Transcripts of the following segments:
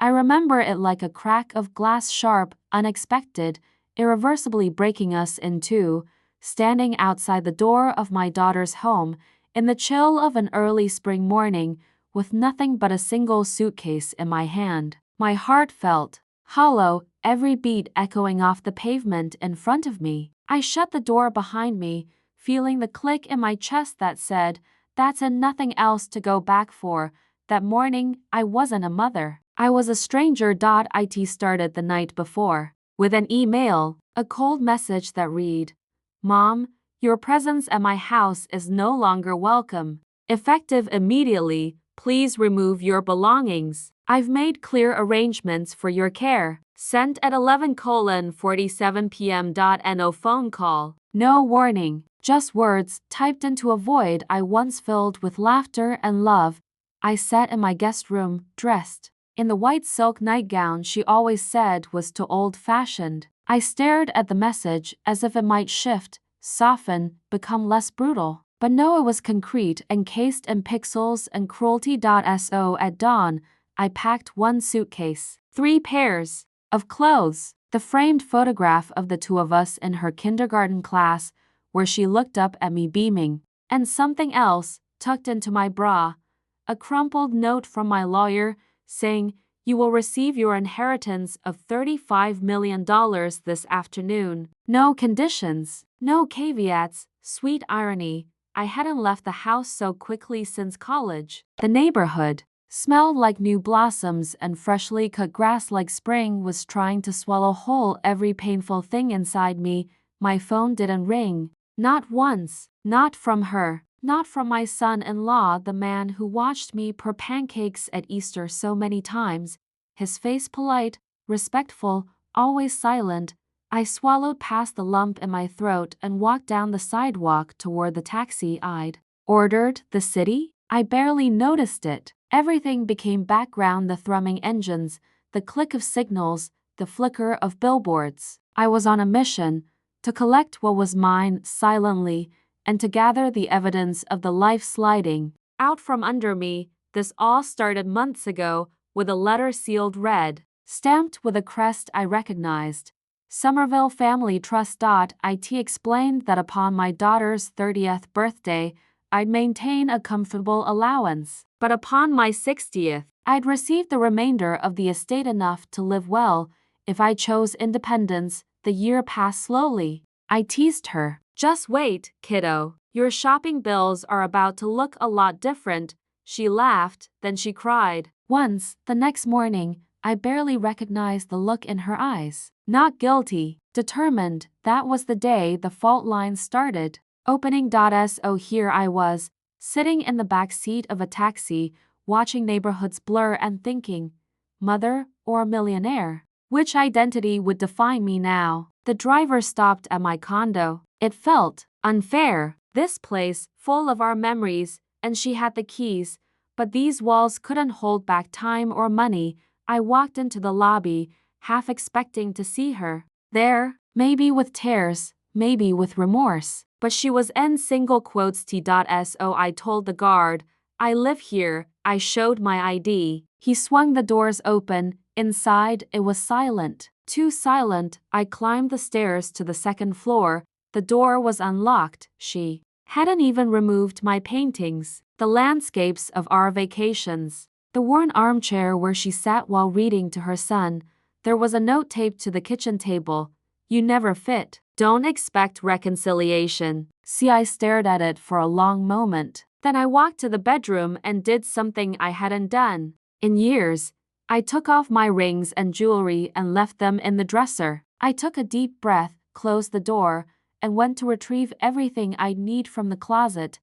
I remember it like a crack of glass, sharp, unexpected, irreversibly breaking us in two, standing outside the door of my daughter's home in the chill of an early spring morning with nothing but a single suitcase in my hand. My heart felt hollow, every beat echoing off the pavement in front of me. I shut the door behind me, feeling the click in my chest that said, that's and nothing else to go back for. That morning, I wasn't a mother. I was a stranger. It started the night before with an email, a cold message that read, Mom, your presence at my house is no longer welcome. Effective immediately, please remove your belongings. I've made clear arrangements for your care. Sent at 11:47 p.m. No phone call. No warning, just words typed into a void I once filled with laughter and love. I sat in my guest room, dressed in the white silk nightgown she always said was too old-fashioned. I stared at the message as if it might shift, soften, become less brutal. But no, it was concrete, encased in pixels and cruelty. So at dawn, I packed one suitcase, 3 pairs of clothes, the framed photograph of the two of us in her kindergarten class, where she looked up at me beaming, and something else tucked into my bra, a crumpled note from my lawyer saying, you will receive your inheritance of $35 million this afternoon. No conditions, no caveats. Sweet irony, I hadn't left the house so quickly since college. The neighborhood smelled like new blossoms and freshly cut grass, like spring was trying to swallow whole every painful thing inside me. My phone didn't ring. Not once. Not from her. Not from my son-in-law, the man who watched me pour pancakes at Easter so many times, his face polite, respectful, always silent. I swallowed past the lump in my throat and walked down the sidewalk toward the taxi I'd ordered. The city? I barely noticed it. Everything became background, the thrumming engines, the click of signals, the flicker of billboards. I was on a mission to collect what was mine silently, and to gather the evidence of the life sliding out from under me. This all started months ago with a letter sealed red, stamped with a crest I recognized. Somerville Family Trust. It explained that upon my daughter's 30th birthday, I'd maintain a comfortable allowance, but upon my 60th, I'd receive the remainder of the estate, enough to live well if I chose independence. The year passed slowly. I teased her. Just wait, kiddo. Your shopping bills are about to look a lot different. She laughed, then she cried. Once, the next morning, I barely recognized the look in her eyes. Not guilty, determined. That was the day the fault line started. Opening. So here I was, sitting in the back seat of a taxi, watching neighborhoods blur and thinking, mother or millionaire? Which identity would define me now? The driver stopped at my condo. It felt unfair. This place, full of our memories, and she had the keys, but these walls couldn't hold back time or money. I walked into the lobby, half expecting to see her there, maybe with tears, maybe with remorse, but she was in single quotes. So I told the guard, I live here. I showed my ID. He swung the doors open. Inside, it was silent. Too silent. I climbed the stairs to the second floor. The door was unlocked. She hadn't even removed my paintings, the landscapes of our vacations, the worn armchair where she sat while reading to her son. There was a note taped to the kitchen table. You never fit. Don't expect reconciliation. See, I stared at it for a long moment. Then I walked to the bedroom and did something I hadn't done in years. I took off my rings and jewelry and left them in the dresser. I took a deep breath, closed the door, and went to retrieve everything I'd need from the closet.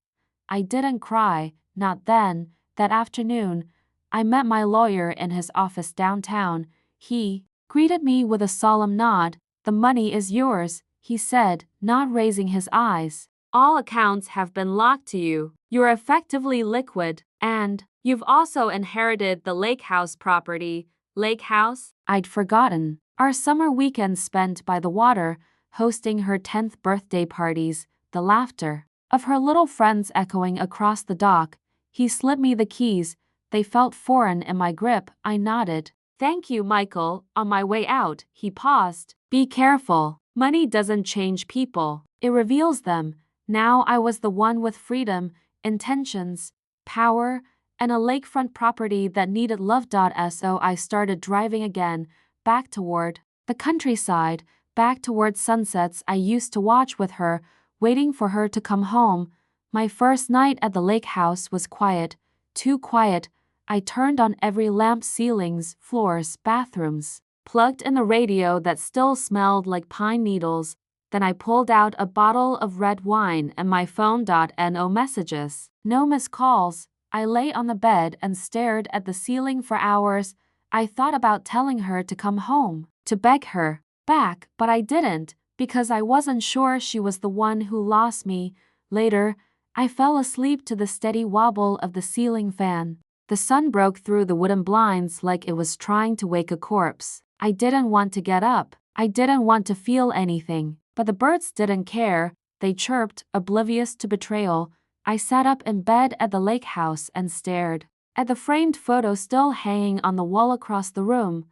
I didn't cry, not then. That afternoon, I met my lawyer in his office downtown. He greeted me with a solemn nod. The money is yours, he said, not raising his eyes. All accounts have been locked to you. You're effectively liquid, and you've also inherited the lake house property. Lake house? I'd forgotten. Our summer weekends spent by the water, hosting her 10th birthday parties, the laughter of her little friends echoing across the dock. He slipped me the keys. They felt foreign in my grip. I nodded. Thank you, Michael. On my way out, he paused. Be careful. Money doesn't change people. It reveals them. Now I was the one with freedom, intentions, power, and a lakefront property that needed love. So I started driving again, back toward the countryside, back toward sunsets I used to watch with her, waiting for her to come home. My first night at the lake house was quiet, too quiet. I turned on every lamp, ceilings, floors, bathrooms, plugged in the radio that still smelled like pine needles. Then I pulled out a bottle of red wine and my phone. No messages, no missed calls. I lay on the bed and stared at the ceiling for hours. I thought about telling her to come home, to beg her back, but I didn't, because I wasn't sure she was the one who lost me. Later, I fell asleep to the steady wobble of the ceiling fan. The sun broke through the wooden blinds like it was trying to wake a corpse. I didn't want to get up. I didn't want to feel anything. But the birds didn't care. They chirped, oblivious to betrayal. I sat up in bed at the lake house and stared at the framed photo still hanging on the wall across the room.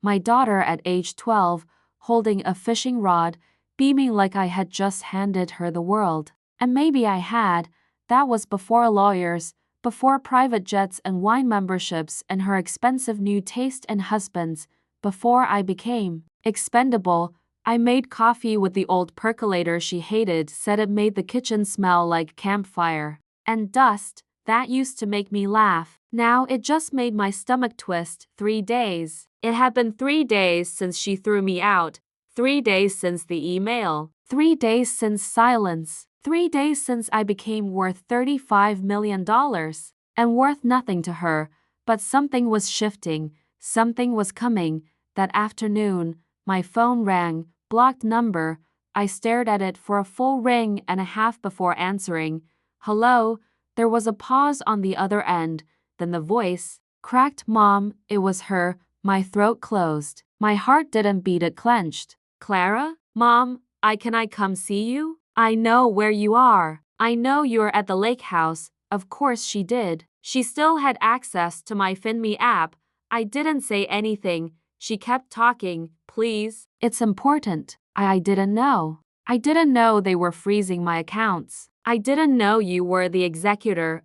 My daughter at age 12, holding a fishing rod, beaming like I had just handed her the world. And maybe I had. That was before lawyers, before private jets and wine memberships and her expensive new taste in husbands, before I became expendable. I made coffee with the old percolator she hated, said it made the kitchen smell like campfire and dust. That used to make me laugh. Now it just made my stomach twist. 3 days. It had been 3 days since she threw me out. 3 days since the email. 3 days since silence. 3 days since I became worth $35 million. And worth nothing to her. But something was shifting. Something was coming. That afternoon, my phone rang. Blocked number. I stared at it for a full ring and a half before answering. Hello? There was a pause on the other end. Then the voice cracked. Mom. It was her. My throat closed. My heart didn't beat, it clenched. Clara? Mom, can I come see you? I know where you are. I know you're at the lake house. Of course she did. She still had access to my FinMe app. I didn't say anything. She kept talking. Please. It's important. I didn't know. I didn't know they were freezing my accounts. I didn't know you were the executor.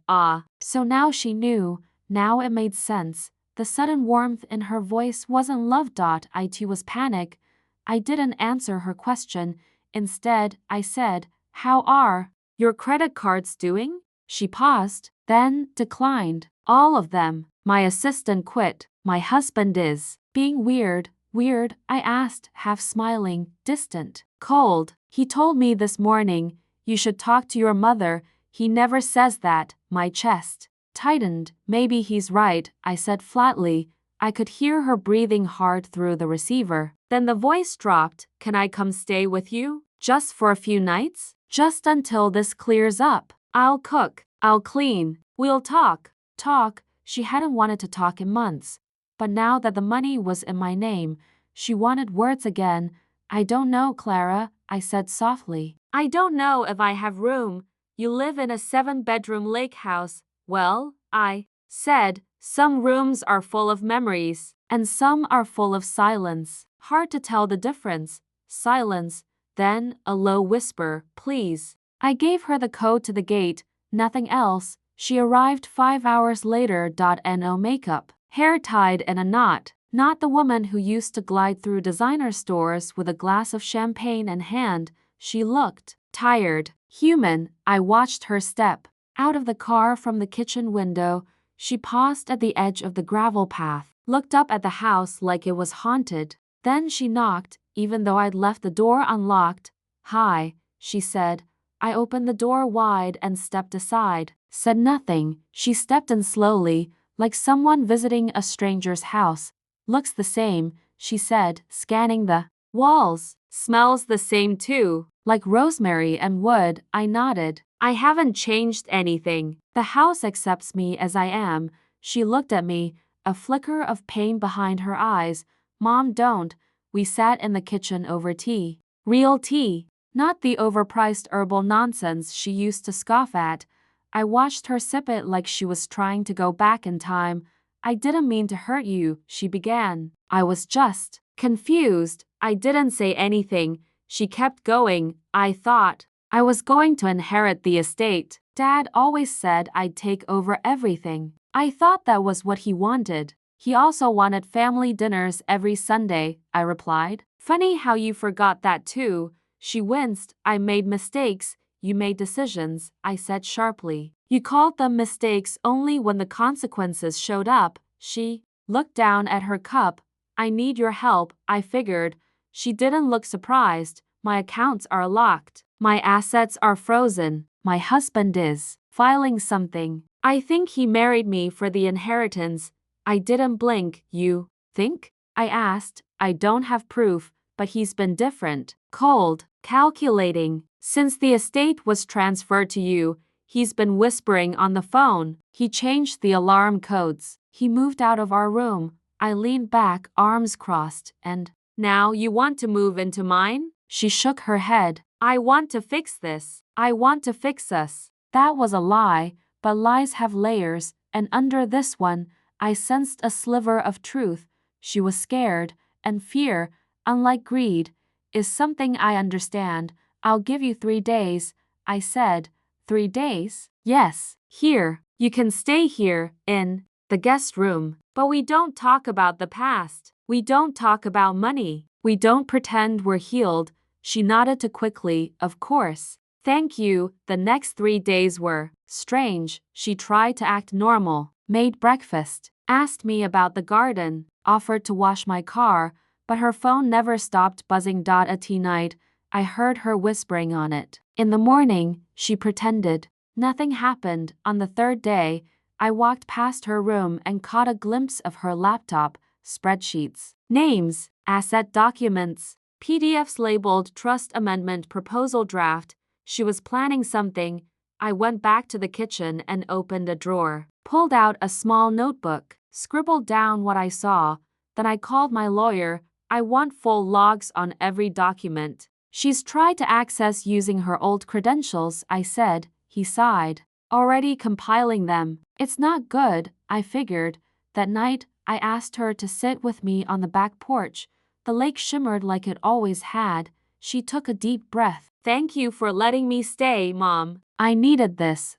So now she knew. Now it made sense. The sudden warmth in her voice wasn't love. It was panic. I didn't answer her question. Instead, I said, how are your credit cards doing? She paused, then declined. All of them. My assistant quit. My husband is being weird. Weird? I asked, half smiling, distant, cold. He told me this morning, you should talk to your mother. He never says that. My chest tightened. Maybe he's right, I said flatly. I could hear her breathing hard through the receiver. Then the voice dropped. Can I come stay with you? Just for a few nights? Just until this clears up. I'll cook. I'll clean. We'll talk. Talk. She hadn't wanted to talk in months. But now that the money was in my name, she wanted words again. I don't know, Clara, I said softly. I don't know if I have room. You live in a 7-bedroom lake house. Well, I said, some rooms are full of memories, and some are full of silence. Hard to tell the difference. Silence. Then, a low whisper, please. I gave her the code to the gate, nothing else. She arrived 5 hours later. No makeup. Hair tied in a knot. Not the woman who used to glide through designer stores with a glass of champagne in hand. She looked tired, human. I watched her step out of the car from the kitchen window. She paused at the edge of the gravel path, looked up at the house like it was haunted. Then she knocked, even though I'd left the door unlocked. Hi, she said. I opened the door wide and stepped aside. Said nothing. She stepped in slowly, like someone visiting a stranger's house. Looks the same, she said, scanning the walls. Smells the same too. Like rosemary and wood. I nodded. I haven't changed anything. The house accepts me as I am. She looked at me, a flicker of pain behind her eyes. Mom, don't. We sat in the kitchen over tea. Real tea. Not the overpriced herbal nonsense she used to scoff at. I watched her sip it like she was trying to go back in time. I didn't mean to hurt you, she began. I was just confused. I didn't say anything. She kept going. I thought I was going to inherit the estate. Dad always said I'd take over everything. I thought that was what he wanted. He also wanted family dinners every Sunday, I replied. Funny how you forgot that too. She winced. I made mistakes. You made decisions, I said sharply. You called them mistakes only when the consequences showed up. She looked down at her cup. I need your help, I figured. She didn't look surprised. My accounts are locked. My assets are frozen. My husband is filing something. I think he married me for the inheritance. I didn't blink. You think? I asked. I don't have proof, but he's been different. Cold, calculating. Since the estate was transferred to you, he's been whispering on the phone. He changed the alarm codes. He moved out of our room. I leaned back, arms crossed, and, now you want to move into mine? She shook her head. I want to fix this. I want to fix us. That was a lie, but lies have layers, and under this one, I sensed a sliver of truth. She was scared, and fear, unlike greed, is something I understand. I'll give you 3 days, I said. 3 days? Yes, here. You can stay here, in the guest room. But we don't talk about the past. We don't talk about money. We don't pretend we're healed. She nodded too quickly, of course. Thank you. The next 3 days were strange. She tried to act normal, made breakfast, asked me about the garden, offered to wash my car, but her phone never stopped buzzing. At night, I heard her whispering on it. In the morning, she pretended. Nothing happened. On the 3rd day, I walked past her room and caught a glimpse of her laptop, spreadsheets, names, asset documents, PDFs labeled Trust Amendment Proposal Draft. She was planning something. I went back to the kitchen and opened a drawer, pulled out a small notebook, scribbled down what I saw. Then I called my lawyer. I want full logs on every document. She's tried to access using her old credentials, I said. He sighed. Already compiling them. It's not good, I figured. That night, I asked her to sit with me on the back porch. The lake shimmered like it always had. She took a deep breath. Thank you for letting me stay, Mom. I needed this.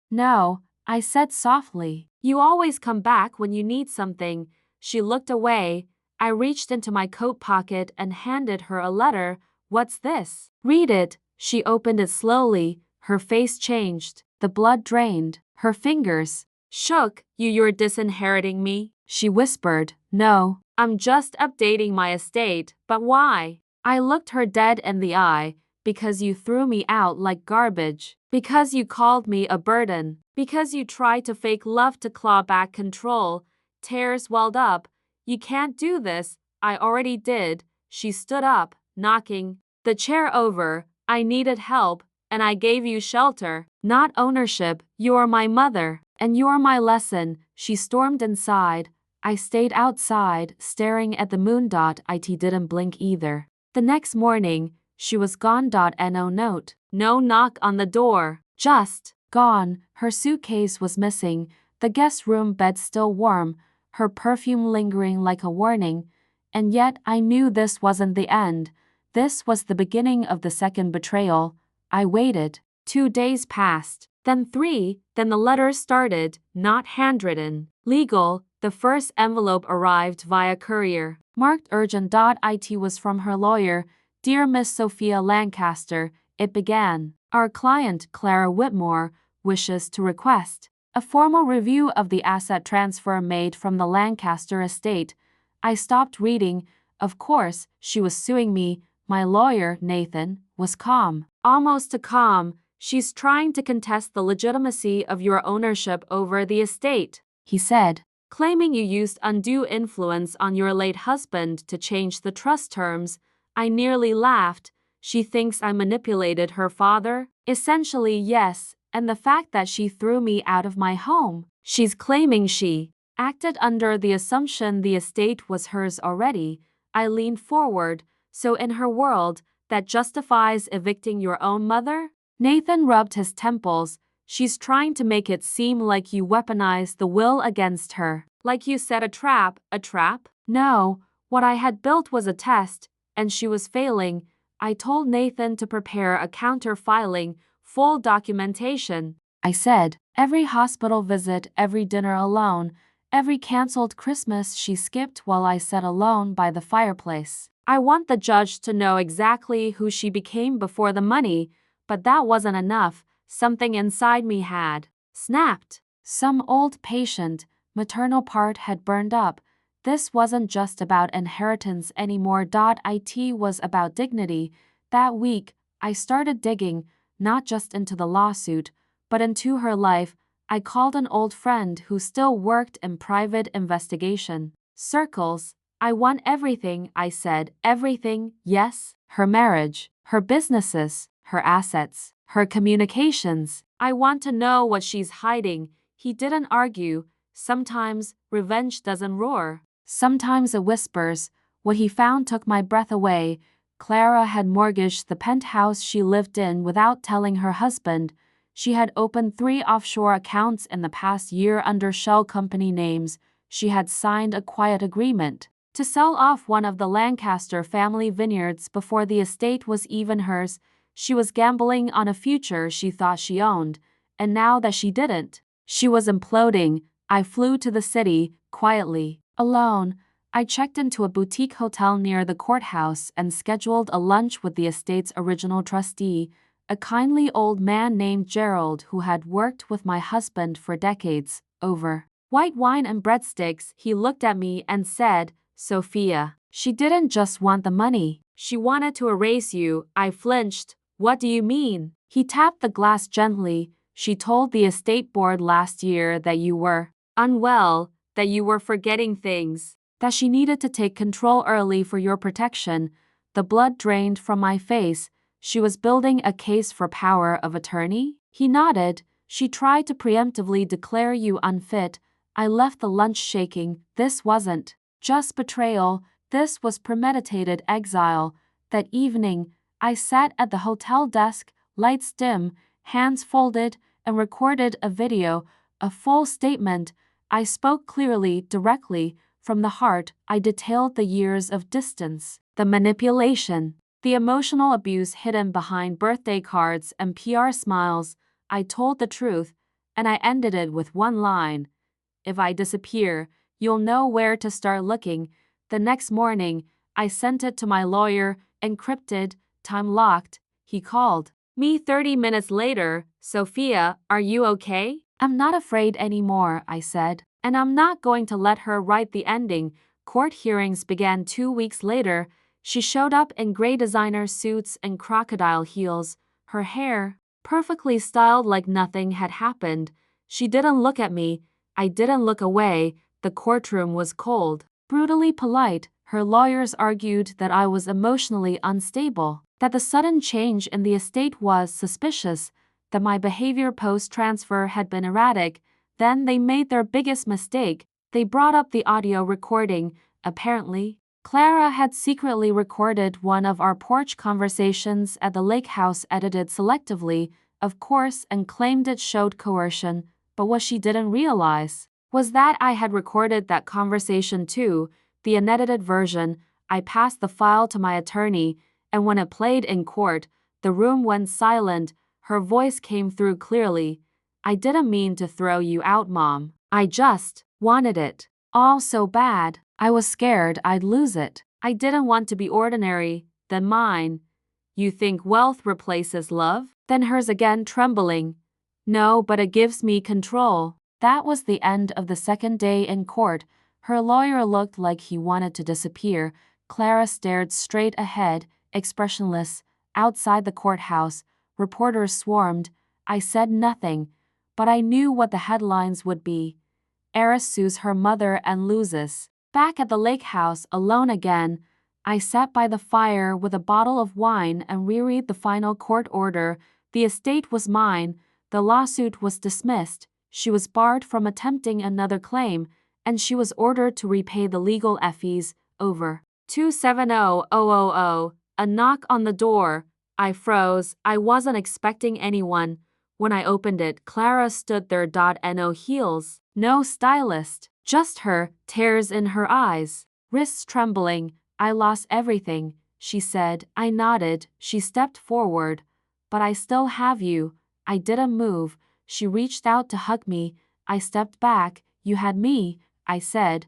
No, I said softly. You always come back when you need something. She looked away. I reached into my coat pocket and handed her a letter. What's this? Read it. She opened it slowly. Her face changed. The blood drained. Her fingers shook. You're disinheriting me? She whispered. No, I'm just updating my estate. But why? I looked her dead in the eye. Because you threw me out like garbage. Because you called me a burden. Because you tried to fake love to claw back control. Tears welled up. You can't do this. I already did. She stood up, knocking the chair over. I needed help, and I gave you shelter, not ownership. You're my mother, and you're my lesson. She stormed inside. I stayed outside, staring at the moon. It didn't blink either. The next morning, she was gone. No note. No knock on the door. Just gone. Her suitcase was missing. The guest room bed still warm. Her perfume lingering like a warning. And yet I knew this wasn't the end. This was the beginning of the second betrayal. I waited. 2 days passed. Then 3. Then the letters started. Not handwritten. Legal. The first envelope arrived via courier. Marked urgent. It was from her lawyer. Dear Miss Sophia Lancaster, it began. Our client, Clara Whitmore, wishes to request a formal review of the asset transfer made from the Lancaster estate. I stopped reading. Of course, she was suing me. My lawyer, Nathan, was calm. Almost too calm. She's trying to contest the legitimacy of your ownership over the estate, he said, claiming you used undue influence on your late husband to change the trust terms. I nearly laughed. She thinks I manipulated her father? Essentially, yes. And the fact that she threw me out of my home. She's claiming she acted under the assumption the estate was hers already. I leaned forward. So in her world, that justifies evicting your own mother? Nathan rubbed his temples. She's trying to make it seem like you weaponized the will against her. Like you set a trap, a trap? No, what I had built was a test, and she was failing. I told Nathan to prepare a counter-filing, full documentation. I said, every hospital visit, every dinner alone, every cancelled Christmas she skipped while I sat alone by the fireplace. I want the judge to know exactly who she became before the money, but that wasn't enough. Something inside me had snapped. Some old patient, maternal part had burned up. This wasn't just about inheritance anymore. It was about dignity. That week, I started digging, not just into the lawsuit, but into her life. I called an old friend who still worked in private investigation circles. I want everything, I said. Everything, yes. Her marriage, her businesses, her assets, her communications. I want to know what she's hiding. He didn't argue. Sometimes revenge doesn't roar. Sometimes it whispers. What he found took my breath away. Clara had mortgaged the penthouse she lived in without telling her husband. She had opened 3 offshore accounts in the past year under shell company names. She had signed a quiet agreement to sell off one of the Lancaster family vineyards before the estate was even hers. She was gambling on a future she thought she owned, and now that she didn't, she was imploding. I flew to the city, quietly, alone. I checked into a boutique hotel near the courthouse and scheduled a lunch with the estate's original trustee, a kindly old man named Gerald who had worked with my husband for decades. Over white wine and breadsticks, he looked at me and said, Sophia, she didn't just want the money. She wanted to erase you. I flinched. What do you mean? He tapped the glass gently. She told the estate board last year that you were unwell, that you were forgetting things, that she needed to take control early for your protection. The blood drained from my face. She was building a case for power of attorney? He nodded. She tried to preemptively declare you unfit. I left the lunch shaking. This wasn't just betrayal. This was premeditated exile. That evening, I sat at the hotel desk, lights dim, hands folded, and recorded a video, a full statement. I spoke clearly, directly, from the heart. I detailed the years of distance, the manipulation, the emotional abuse hidden behind birthday cards and PR smiles. I told the truth, and I ended it with one line. If I disappear, you'll know where to start looking. The next morning, I sent it to my lawyer, encrypted, time-locked. He called me 30 minutes later. Sophia, are you okay? I'm not afraid anymore, I said. And I'm not going to let her write the ending. Court hearings began 2 weeks later. She showed up in gray designer suits and crocodile heels, her hair perfectly styled like nothing had happened. She didn't look at me. I didn't look away. The courtroom was cold, brutally polite. Her lawyers argued that I was emotionally unstable, that the sudden change in the estate was suspicious, that my behavior post-transfer had been erratic. Then they made their biggest mistake. They brought up the audio recording. Apparently, Clara had secretly recorded one of our porch conversations at the lake house, edited selectively, of course, and claimed it showed coercion. But what she didn't realize was that I had recorded that conversation too, the unedited version. I passed the file to my attorney, and when it played in court, the room went silent. Her voice came through clearly. I didn't mean to throw you out, Mom. I just wanted it all so bad. I was scared I'd lose it. I didn't want to be ordinary, then mine. You think wealth replaces love? Then hers again, trembling. No, but it gives me control. That was the end of the second day in court. Her lawyer looked like he wanted to disappear. Clara stared straight ahead, expressionless. Outside the courthouse, reporters swarmed. I said nothing, but I knew what the headlines would be. Heiress sues her mother and loses. Back at the lake house, alone again, I sat by the fire with a bottle of wine and reread the final court order. The estate was mine. The lawsuit was dismissed. She was barred from attempting another claim, and she was ordered to repay the legal fees. Over 270,000. A knock on the door. I froze. I wasn't expecting anyone. When I opened it, Clara stood there. No heels, no stylist, Just her, tears in her eyes, wrists trembling. I lost everything, she said. I nodded. She stepped forward. But I still have you. I didn't move. She reached out to hug me. I stepped back. You had me, I said.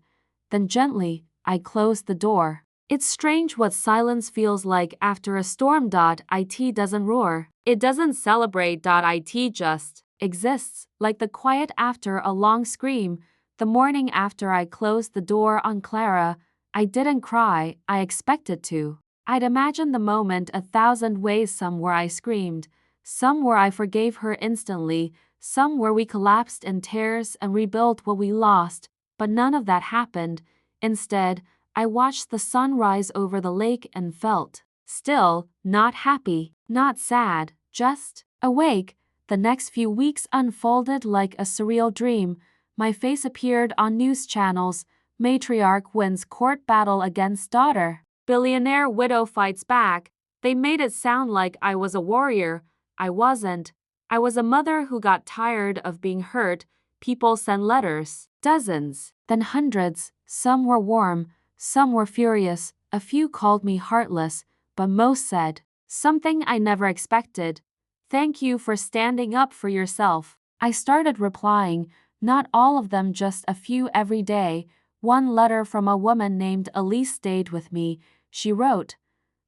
Then gently, I closed the door. It's strange what silence feels like after a storm. It doesn't roar. It doesn't celebrate. It just exists, like the quiet after a long scream. The morning after I closed the door on Clara, I didn't cry. I expected to. I'd imagined the moment 1,000 ways, some where I screamed, some where I forgave her instantly, some where we collapsed in tears and rebuilt what we lost, but none of that happened. Instead, I watched the sun rise over the lake and felt still, not happy, not sad, just awake. The next few weeks unfolded like a surreal dream. My face appeared on news channels. Matriarch wins court battle against daughter. Billionaire widow fights back. They made it sound like I was a warrior. I wasn't. I was a mother who got tired of being hurt. People sent letters. Dozens, then hundreds. Some were warm, some were furious. A few called me heartless, but most said something I never expected. Thank you for standing up for yourself. I started replying, not all of them, just a few every day. One letter from a woman named Elise stayed with me. She wrote,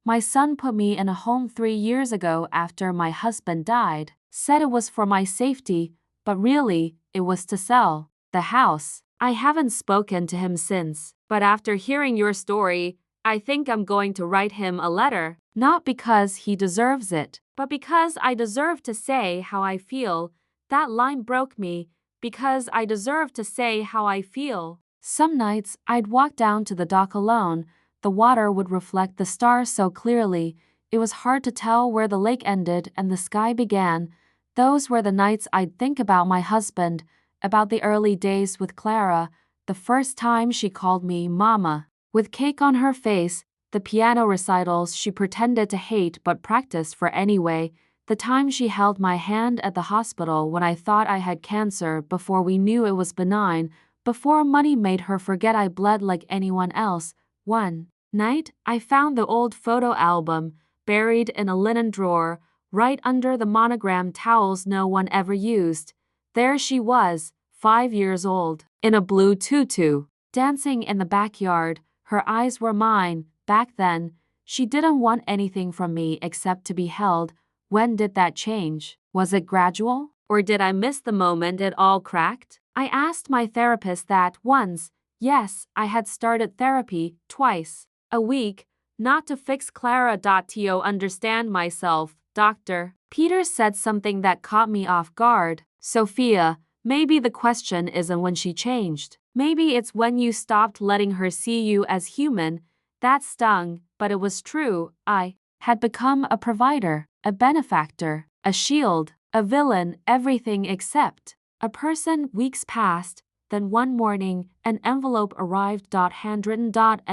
"My son put me in a home 3 years ago after my husband died. Said it was for my safety, but really, it was to sell the house. I haven't spoken to him since, but after hearing your story, I think I'm going to write him a letter. Not because he deserves it, but because I deserve to say how I feel." That line broke me. Because I deserve to say how I feel. Some nights, I'd walk down to the dock alone. The water would reflect the stars so clearly, it was hard to tell where the lake ended and the sky began. Those were the nights I'd think about my husband, about the early days with Clara, the first time she called me Mama. With cake on her face, the piano recitals she pretended to hate but practiced for anyway, the time she held my hand at the hospital when I thought I had cancer before we knew it was benign, before money made her forget I bled like anyone else. One night, I found the old photo album, buried in a linen drawer, right under the monogram towels no one ever used. There she was, 5 years old, in a blue tutu, dancing in the backyard. Her eyes were mine. Back then, she didn't want anything from me except to be held. When did that change? Was it gradual? Or did I miss the moment it all cracked? I asked my therapist that once. Yes, I had started therapy twice a week, not to fix Clara. To understand myself. Dr. Peter said something that caught me off guard. Sophia, maybe the question isn't when she changed. Maybe it's when you stopped letting her see you as human. That stung, but it was true. I had become a provider, a benefactor, a shield, a villain, everything except a person. Weeks passed, then one morning, an envelope arrived. Handwritten.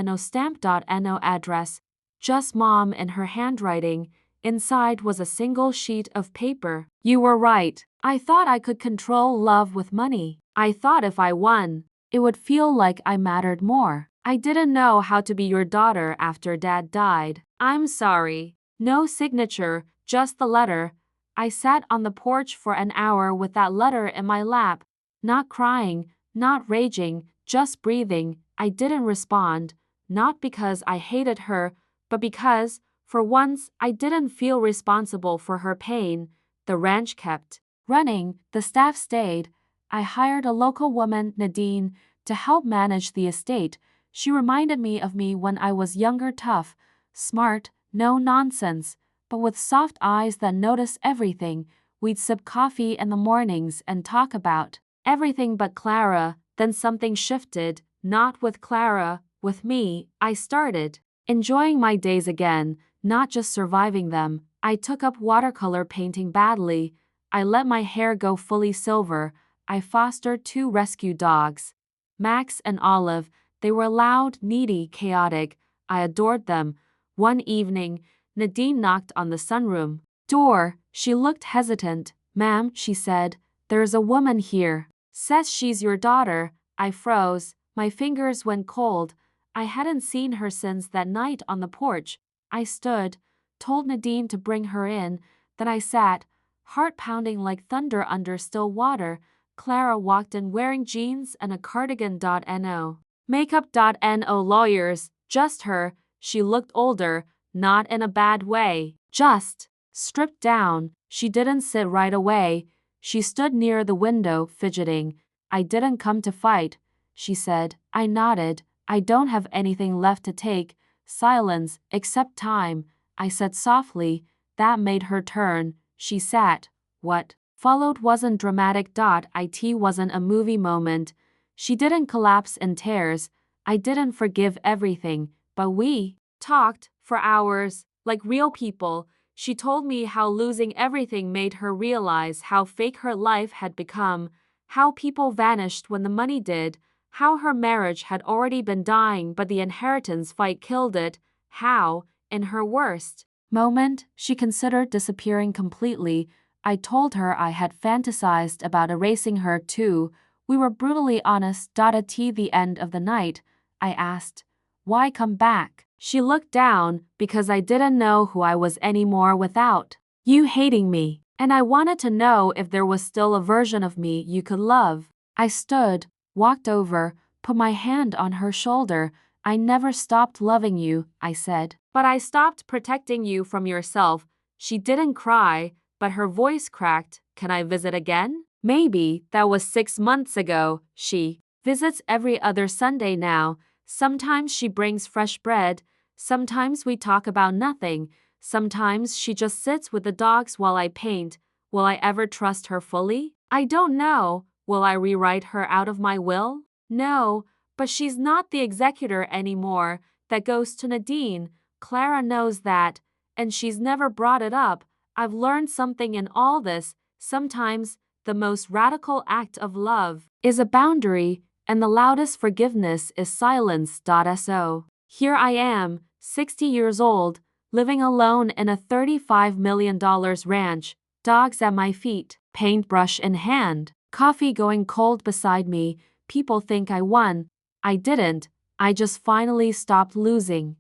No stamp. No address. Just Mom in her handwriting. Inside was a single sheet of paper. You were right. I thought I could control love with money. I thought if I won, it would feel like I mattered more. I didn't know how to be your daughter after Dad died. I'm sorry. No signature, just the letter. I sat on the porch for an hour with that letter in my lap, not crying, not raging, just breathing. I didn't respond, not because I hated her, but because, for once, I didn't feel responsible for her pain. The ranch kept running, the staff stayed. I hired a local woman, Nadine, to help manage the estate. She reminded me of me when I was younger, tough, smart, no nonsense, but with soft eyes that notice everything. We'd sip coffee in the mornings and talk about everything but Clara. Then something shifted, not with Clara, with me. I started enjoying my days again, not just surviving them. I took up watercolor painting badly. I let my hair go fully silver. I fostered 2 rescue dogs, Max and Olive. They were loud, needy, chaotic. I adored them. One evening, Nadine knocked on the sunroom door. She looked hesitant. "Ma'am," she said, "there's a woman here. Says she's your daughter." I froze. My fingers went cold. I hadn't seen her since that night on the porch. I stood, told Nadine to bring her in, then I sat, heart pounding like thunder under still water. Clara walked in wearing jeans and a cardigan. No makeup. No lawyers, just her. She looked older, not in a bad way, just stripped down. She didn't sit right away. She stood near the window, fidgeting. I didn't come to fight, she said. I nodded. I don't have anything left to take. Silence, except time, I said softly. That made her turn. She sat. What followed wasn't dramatic. It wasn't a movie moment. She didn't collapse in tears. I didn't forgive everything, but we talked for hours, like real people. She told me how losing everything made her realize how fake her life had become, how people vanished when the money did, how her marriage had already been dying but the inheritance fight killed it, how, in her worst moment, she considered disappearing completely. I told her I had fantasized about erasing her too. We were brutally honest. At the end of the night, I asked, why come back? She looked down. Because I didn't know who I was anymore without you hating me. And I wanted to know if there was still a version of me you could love. I stood, walked over, put my hand on her shoulder. I never stopped loving you, I said. But I stopped protecting you from yourself. She didn't cry, but her voice cracked. Can I visit again? Maybe. That was 6 months ago. She visits every other Sunday now. Sometimes she brings fresh bread. Sometimes we talk about nothing. Sometimes she just sits with the dogs while I paint. Will I ever trust her fully? I don't know. Will I rewrite her out of my will? No, but she's not the executor anymore. That goes to Nadine. Clara knows that, and she's never brought it up. I've learned something in all this. Sometimes the most radical act of love is a boundary, and the loudest forgiveness is silence. So here I am, 60 years old, living alone in a $35 million ranch, dogs at my feet, paintbrush in hand, coffee going cold beside me. People think I won. I didn't. I just finally stopped losing.